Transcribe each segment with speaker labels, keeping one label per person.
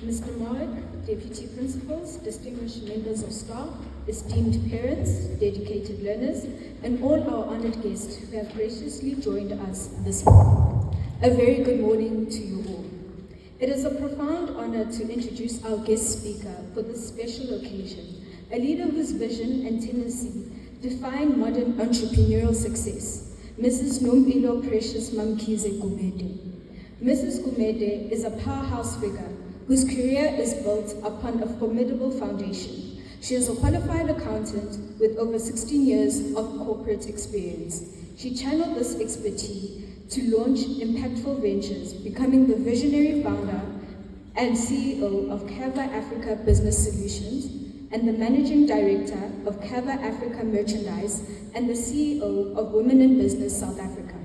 Speaker 1: Mr. Mark, Deputy Principals, distinguished members of staff, esteemed parents, dedicated learners, and all our honored guests who have graciously joined us this morning. A very good morning to you all. It is a profound honor to introduce our guest speaker for this special occasion, a leader whose vision and tendency define modern entrepreneurial success, Mrs. Nompilo Precious Mamkhize Gumede. Mrs. Gumede is a powerhouse figure whose career is built upon a formidable foundation. She is a qualified accountant with over 16 years of corporate experience. She channeled this expertise to launch impactful ventures, becoming the visionary founder and CEO of Kava Africa Business Solutions and the managing director of Kava Africa Merchandise and the CEO of Women in Business South Africa.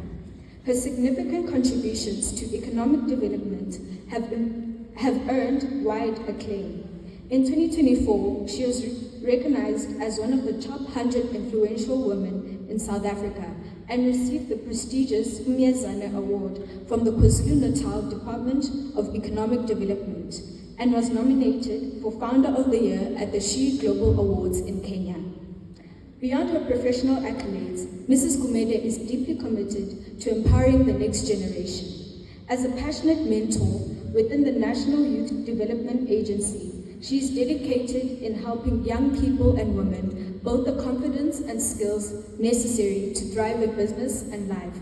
Speaker 1: Her significant contributions to economic development have earned wide acclaim. In 2024, she was recognized as one of the top 100 influential women in South Africa and received the prestigious Umyezane Award from the KwaZulu-Natal Department of Economic Development and was nominated for Founder of the Year at the She Global Awards in Kenya. Beyond her professional accolades, Mrs. Gumede is deeply committed to empowering the next generation. As a passionate mentor within the National Youth Development Agency, she is dedicated in helping young people and women build the confidence and skills necessary to thrive in business and life.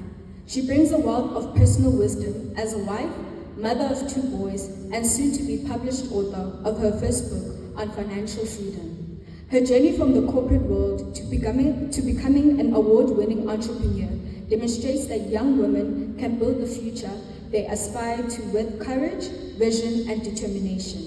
Speaker 1: She brings a wealth of personal wisdom as a wife, mother of 2 boys, and soon-to-be published author of her first book on financial freedom. Her journey from the corporate world to becoming an award-winning entrepreneur demonstrates that young women can build the future they aspire to with courage, vision, and determination.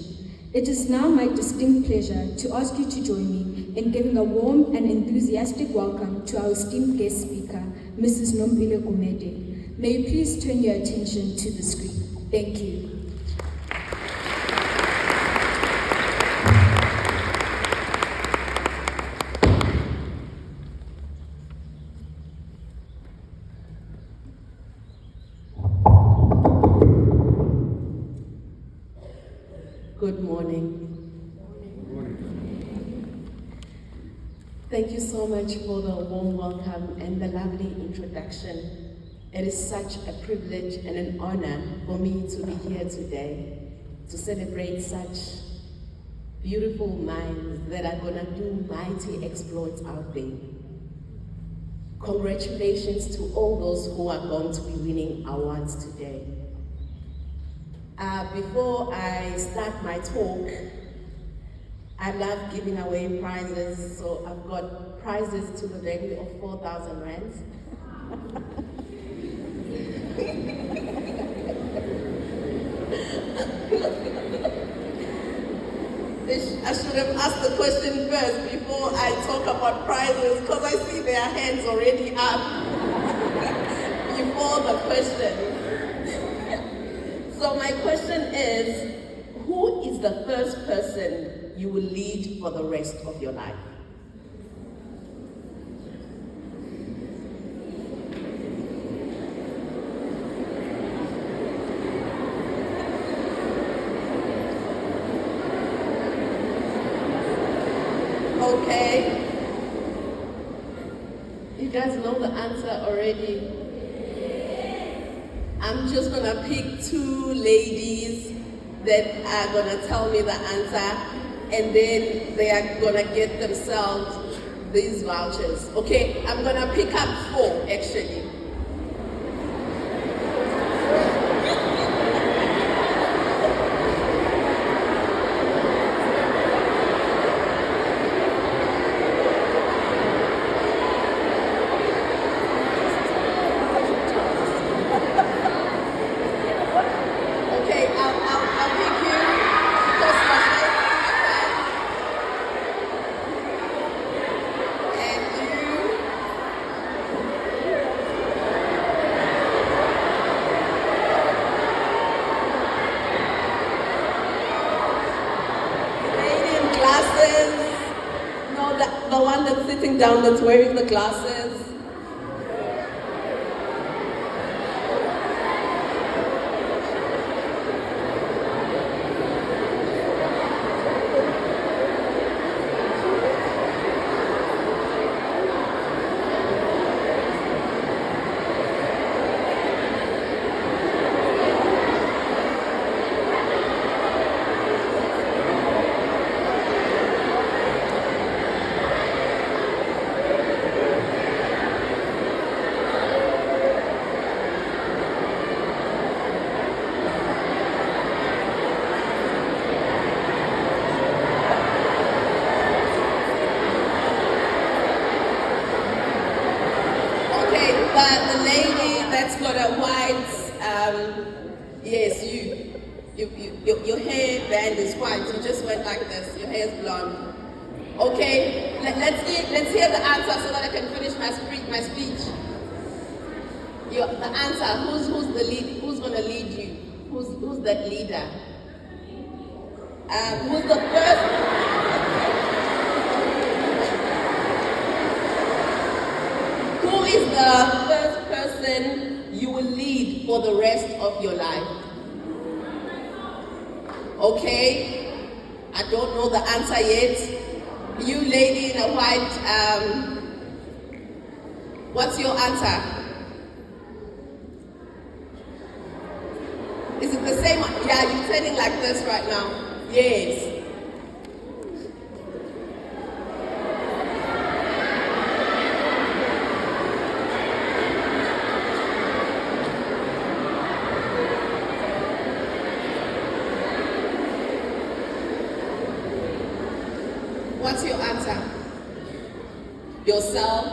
Speaker 1: It is now my distinct pleasure to ask you to join me in giving a warm and enthusiastic welcome to our esteemed guest speaker, Mrs. Nompilo Gumede. May you please turn your attention to the screen. Thank you.
Speaker 2: Good morning. Thank you so much for the warm welcome and the lovely introduction. It is such a privilege and an honor for me to be here today to celebrate such beautiful minds that are gonna do mighty exploits out there. Congratulations to all those who are going to be winning awards today. Before I start my talk, I love giving away prizes, so I've got prizes to the value of 4,000 rands. I should have asked the question first before I talk about prizes, because I see their hands already up before the question. So my question is, who is the first person you will lead for the rest of your life? Okay. You guys know the answer already. I'm just gonna pick 2 ladies that are gonna tell me the answer, and then they are gonna get themselves these vouchers. Okay, I'm gonna pick up 4 actually. The one that's sitting down that's wearing the glasses. yes, your hair band is white. You just went like this. Your hair is blonde. Okay, let's hear the answer so that I can finish my speech. The answer. Who's the lead? Who's gonna lead you? Who's that leader? Who's the first? Who is the first person you will lead for the rest of your life? Okay, I don't know the answer yet. You lady in a white, what's your answer? Is it the same? Yeah, you're turning like this right now. Yes. What's your answer? Yourself.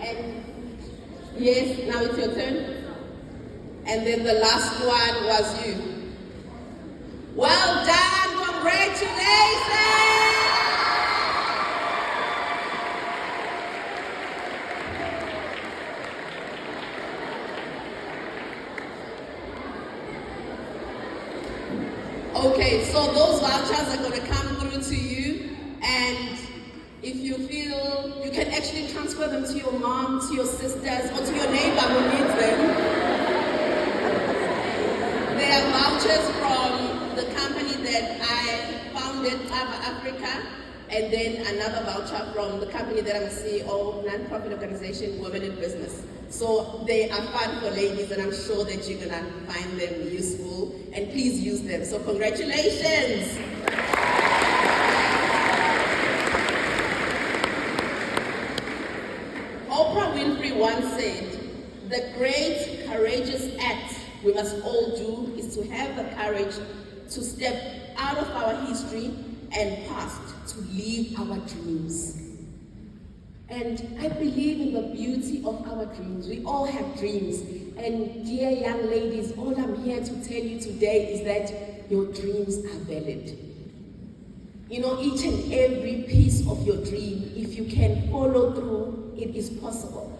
Speaker 2: And yes, now it's your turn. And then the last one was you. Well done, congratulations! Okay, so those vouchers are going to come through to you, and if you feel, you can actually transfer them to your mom, to your sisters, or to your neighbor who needs them. They are vouchers from the company that I founded, Ava Africa, and then another voucher from the company that I'm CEO, non-profit organization, Women in Business. So they are fun for ladies, and I'm sure that you're gonna find them useful, and please use them. So congratulations. Oprah Winfrey once said, the great courageous act we must all do is to have the courage to step out of our history and past to live our dreams. And I believe in the beauty of our dreams. We all have dreams. And dear young ladies, all I'm here to tell you today is that your dreams are valid. You know, each and every piece of your dream, if you can follow through, it is possible.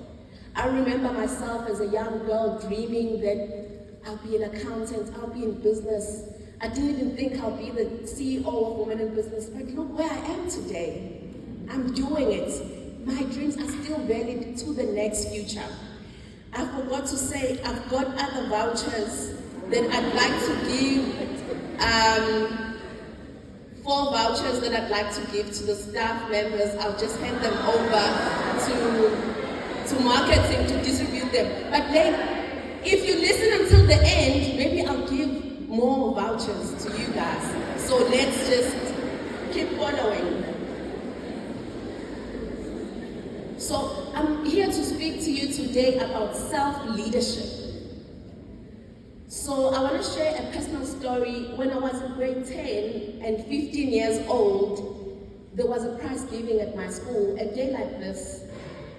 Speaker 2: I remember myself as a young girl dreaming that I'll be an accountant, I'll be in business. I didn't even think I'll be the CEO of Women in Business, but look where I am today. I'm doing it. My dreams are still valid to the next future. I forgot to say, I've got other vouchers that I'd like to give, 4 vouchers that I'd like to give to the staff members. I'll just hand them over to marketing to distribute them. But then, if you listen until the end, maybe I'll give more vouchers to you guys. So let's just keep following. So I'm here to speak to you today about self-leadership. So I want to share a personal story. When I was in grade 10 and 15 years old, there was a prize giving at my school, a day like this.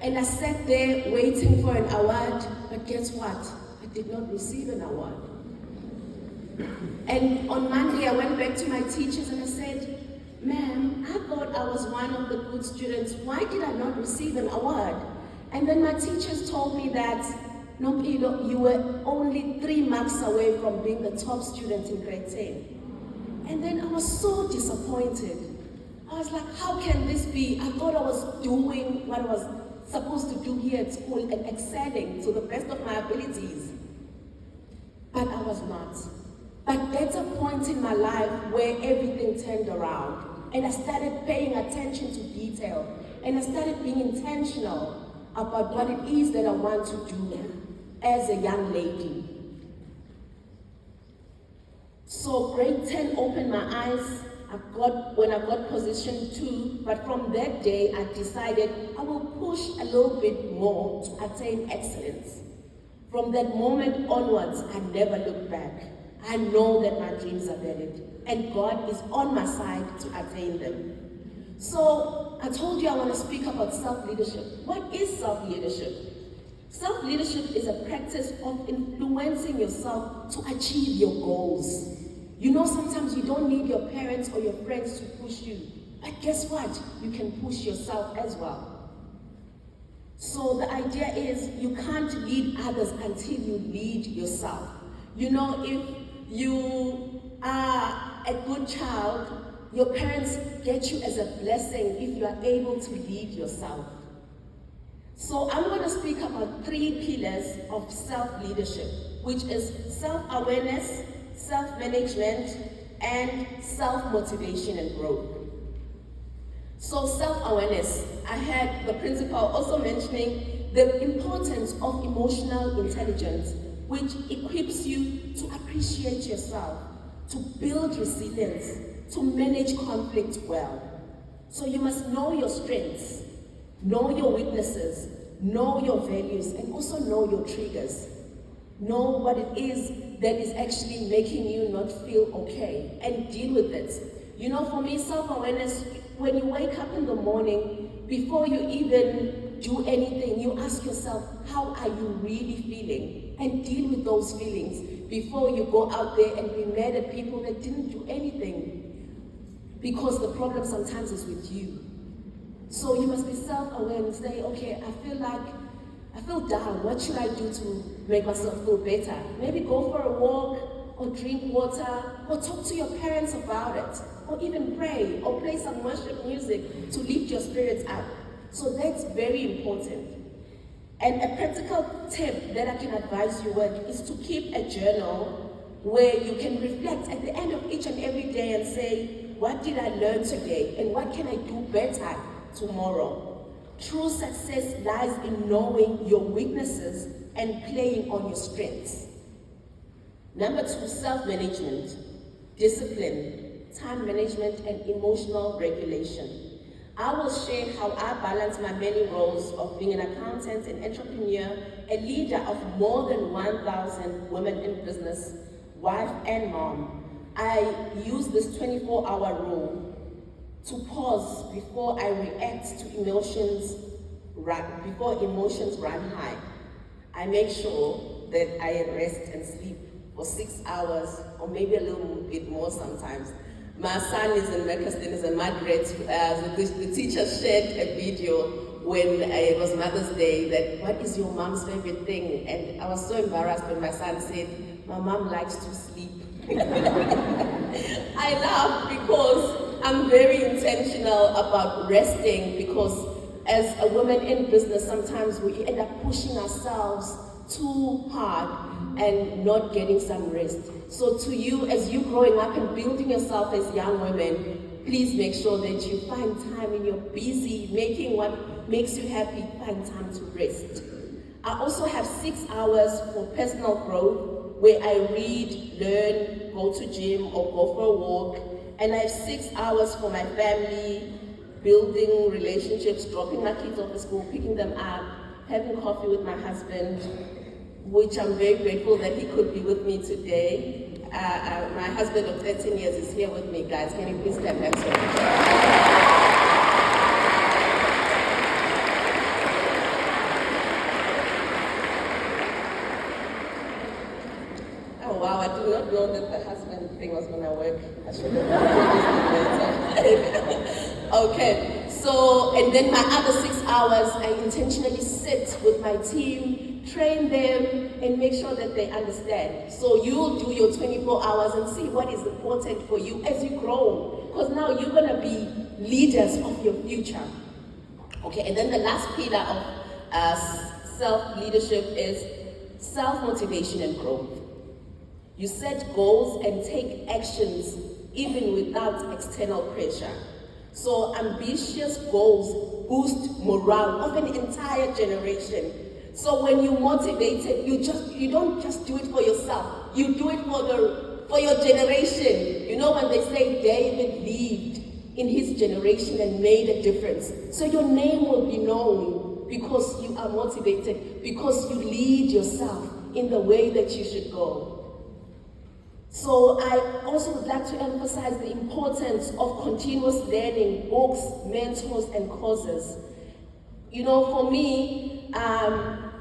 Speaker 2: And I sat there waiting for an award, but guess what? I did not receive an award. And on Monday, I went back to my teachers and I said, ma'am, I thought I was one of the good students. Why did I not receive an award? And then my teachers told me that, Nompilo, you were only 3 marks away from being the top student in grade 10. And then I was so disappointed. I was like, how can this be? I thought I was doing what I was supposed to do here at school and excelling to the best of my abilities. But I was not. But that's a point in my life where everything turned around. And I started paying attention to detail. And I started being intentional about what it is that I want to do as a young lady. So grade 10 opened my eyes when I got position 2, but from that day I decided I will push a little bit more to attain excellence. From that moment onwards, I never looked back. I know that my dreams are valid, and God is on my side to attain them. So I told you I want to speak about self-leadership. What is self-leadership? Self-leadership is a practice of influencing yourself to achieve your goals. You know, sometimes you don't need your parents or your friends to push you, but guess what? You can push yourself as well. So the idea is you can't lead others until you lead yourself. You know, if you are a good child, your parents get you as a blessing if you are able to lead yourself. So I'm going to speak about 3 pillars of self-leadership, which is self-awareness, self-management, and self-motivation and growth. So self-awareness, I had the principal also mentioning the importance of emotional intelligence, which equips you to appreciate yourself, to build resilience, to manage conflict well. So you must know your strengths, know your weaknesses, know your values, and also know your triggers. Know what it is that is actually making you not feel okay, and deal with it. You know, for me, self-awareness, when you wake up in the morning, before you even do anything, you ask yourself, how are you really feeling? And deal with those feelings before you go out there and be mad at people that didn't do anything. Because the problem sometimes is with you. So you must be self-aware and say, okay, I feel down. What should I do to make myself feel better? Maybe go for a walk, or drink water, or talk to your parents about it, or even pray, or play some worship music to lift your spirits up. So that's very important. And a practical tip that I can advise you with is to keep a journal where you can reflect at the end of each and every day and say, what did I learn today? And what can I do better tomorrow? True success lies in knowing your weaknesses and playing on your strengths. Number 2, self-management, discipline, time management, and emotional regulation. I will share how I balance my many roles of being an accountant, an entrepreneur, a leader of more than 1,000 women in business, wife and mom. I use this 24-hour rule to pause before I react to emotions, before emotions run high. I make sure that I rest and sleep for 6 hours, or maybe a little bit more sometimes. My son is in Mercaston, and Margaret, the teacher shared a video when it was Mother's Day that, what is your mom's favorite thing? And I was so embarrassed when my son said, my mom likes to sleep. I laugh because I'm very intentional about resting, because as a woman in business, sometimes we end up pushing ourselves too hard and not getting some rest. So to you, as you growing up and building yourself as young women, please make sure that you find time when you're busy, making what makes you happy, find time to rest. I also have 6 hours for personal growth, where I read, learn, go to gym, or go for a walk. And I have 6 hours for my family, building relationships, dropping my kids off at school, picking them up, having coffee with my husband, which I'm very grateful that he could be with me today. My husband of 13 years is here with me, guys. Can you please clap hands for him? Oh wow, I did not know that the husband thing was gonna work. I should have later. Okay, so, and then my other 6 hours, I intentionally sit with my team, train them, and make sure that they understand. So you'll do your 24 hours and see what is important for you as you grow. Because now you're gonna be leaders of your future. Okay, and then the last pillar of self-leadership is self-motivation and growth. You set goals and take actions even without external pressure. So ambitious goals boost morale of an entire generation. So when you're motivated, you don't just do it for yourself. You do it for your generation. You know when they say David lived in his generation and made a difference. So your name will be known because you are motivated, because you lead yourself in the way that you should go. So I also would like to emphasize the importance of continuous learning, books, mentors, and courses. You know, for me,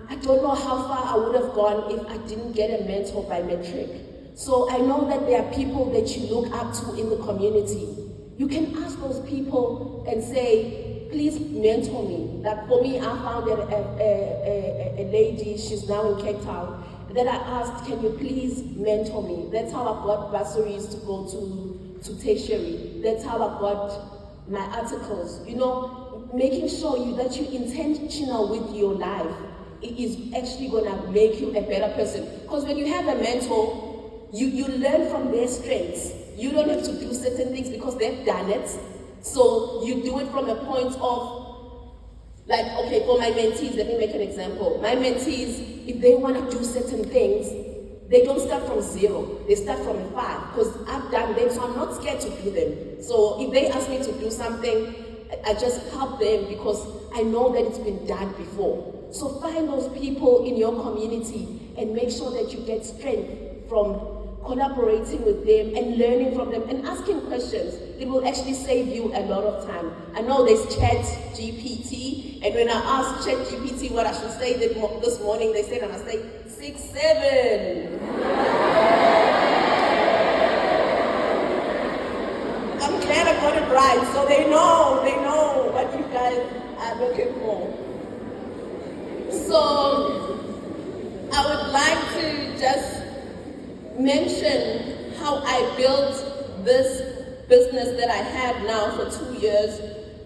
Speaker 2: I don't know how far I would have gone if I didn't get a mentor by metric. So I know that there are people that you look up to in the community. You can ask those people and say, please mentor me. Like for me, I found that a lady, she's now in Cape Town, that I asked, can you please mentor me? That's how I got bursaries to go to tertiary. That's how I got my articles. You know, making sure that you're intentional with your life. It is actually gonna make you a better person. Because when you have a mentor, you learn from their strengths. You don't have to do certain things because they've done it. So you do it from a point of, like, okay, for my mentees, let me make an example. My mentees, if they want to do certain things, they don't start from 0. They start from a 5 because I've done them, so I'm not scared to do them. So if they ask me to do something, I just help them because I know that it's been done before. So find those people in your community and make sure that you get strength from collaborating with them and learning from them and asking questions. It will actually save you a lot of time. I know there's Chat GPT, and when I asked Chat GPT what I should say this morning, they said I must say 6, 7. I'm glad I got it right, so they know what you guys are looking for. So I would like to just mention how I built this business that I have now for 2 years.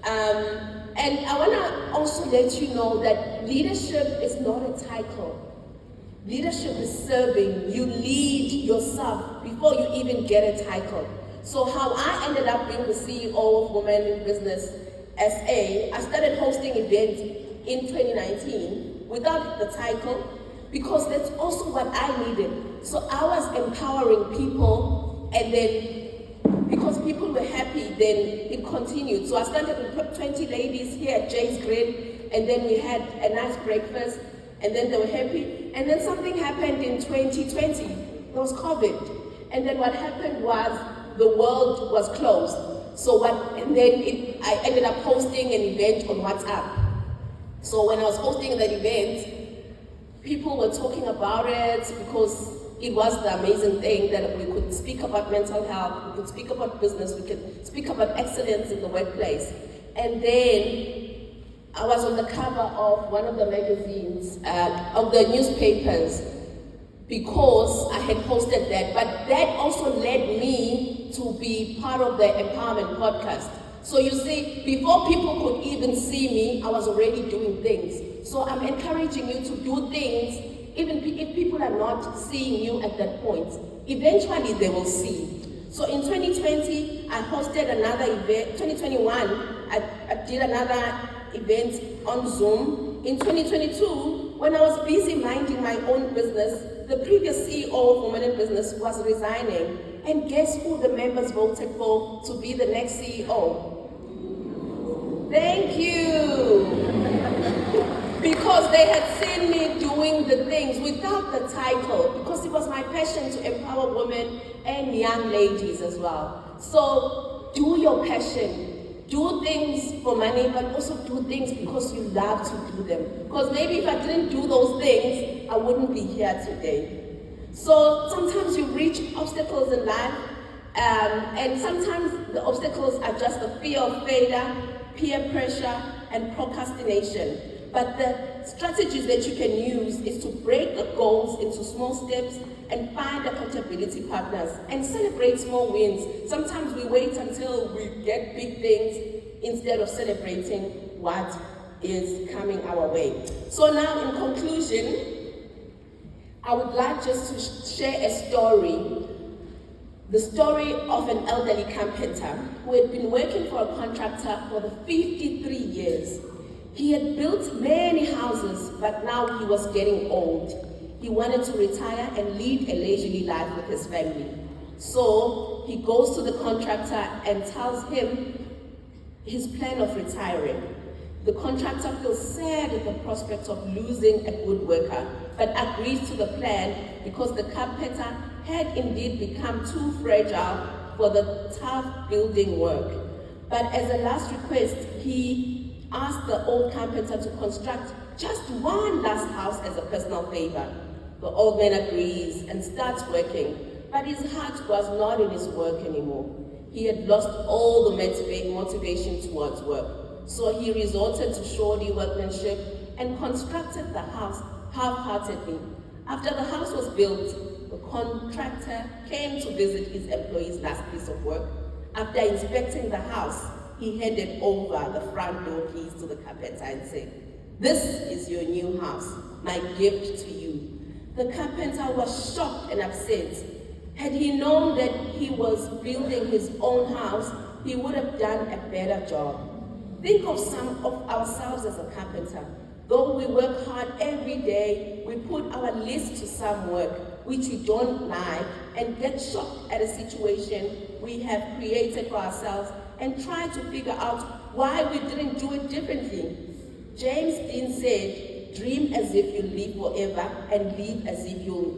Speaker 2: And I want to also let you know that leadership is not a title. Leadership is serving. You lead yourself before you even get a title. So how I ended up being the CEO of Women in Business SA, I started hosting events in 2019 without the title, because that's also what I needed. So I was empowering people, and then because people were happy, then it continued. So I started with 20 ladies here at Jay's Grid, and then we had a nice breakfast, and then they were happy. And then something happened in 2020. There was COVID. And then what happened was the world was closed. So I ended up hosting an event on WhatsApp. So when I was hosting that event, people were talking about it because it was the amazing thing that we could speak about mental health, we could speak about business, we could speak about excellence in the workplace. And then I was on the cover of one of the magazines, of the newspapers, because I had hosted that. But that also led me to be part of the Empowerment Podcast. So you see, before people could even see me, I was already doing things. So I'm encouraging you to do things, even if people are not seeing you at that point. Eventually they will see. So in 2020, I hosted another event. 2021, I did another event on Zoom. In 2022, when I was busy minding my own business, the previous CEO of Women in Business was resigning. And guess who the members voted for to be the next CEO? Thank you. Because they had seen me doing the things without the title, because it was my passion to empower women and young ladies as well. So do your passion. Do things for money, but also do things because you love to do them. Because maybe if I didn't do those things, I wouldn't be here today. So sometimes you reach obstacles in life, and sometimes the obstacles are just the fear of failure, peer pressure, and procrastination. But the strategies that you can use is to break the goals into small steps and find accountability partners and celebrate small wins. Sometimes we wait until we get big things instead of celebrating what is coming our way. So now in conclusion, I would like just to share a story. The story of an elderly carpenter who had been working for a contractor for 53 years. He had built many houses, but now he was getting old. He wanted to retire and lead a leisurely life with his family. So he goes to the contractor and tells him his plan of retiring. The contractor feels sad at the prospect of losing a good worker, but agrees to the plan because the carpenter had indeed become too fragile for the tough building work. But as a last request, he asked the old carpenter to construct just one last house as a personal favor. The old man agrees and starts working, but his heart was not in his work anymore. He had lost all the motivation towards work, so he resorted to shoddy workmanship and constructed the house half-heartedly. After the house was built, the contractor came to visit his employee's last piece of work. After inspecting the house, he handed over the front door keys to the carpenter and said, "This is your new house, my gift to you." The carpenter was shocked and upset. Had he known that he was building his own house, he would have done a better job. Think of some of ourselves as a carpenter. Though we work hard every day, we put our list to some work which we don't like and get shocked at a situation we have created for ourselves and try to figure out why we didn't do it differently. James Dean said, "Dream as if you live forever and live as if you'll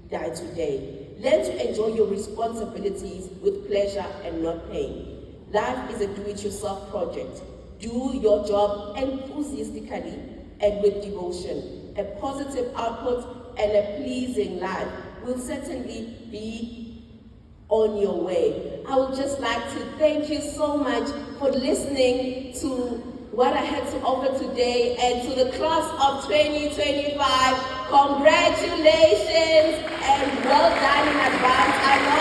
Speaker 2: die today. Learn to enjoy your responsibilities with pleasure and not pain. Life is a do-it-yourself project. Do your job enthusiastically and with devotion. A positive output and a pleasing life will certainly be on your way." I would just like to thank you so much for listening to what I had to offer today, and to the class of 2025, congratulations and well done in advance. I know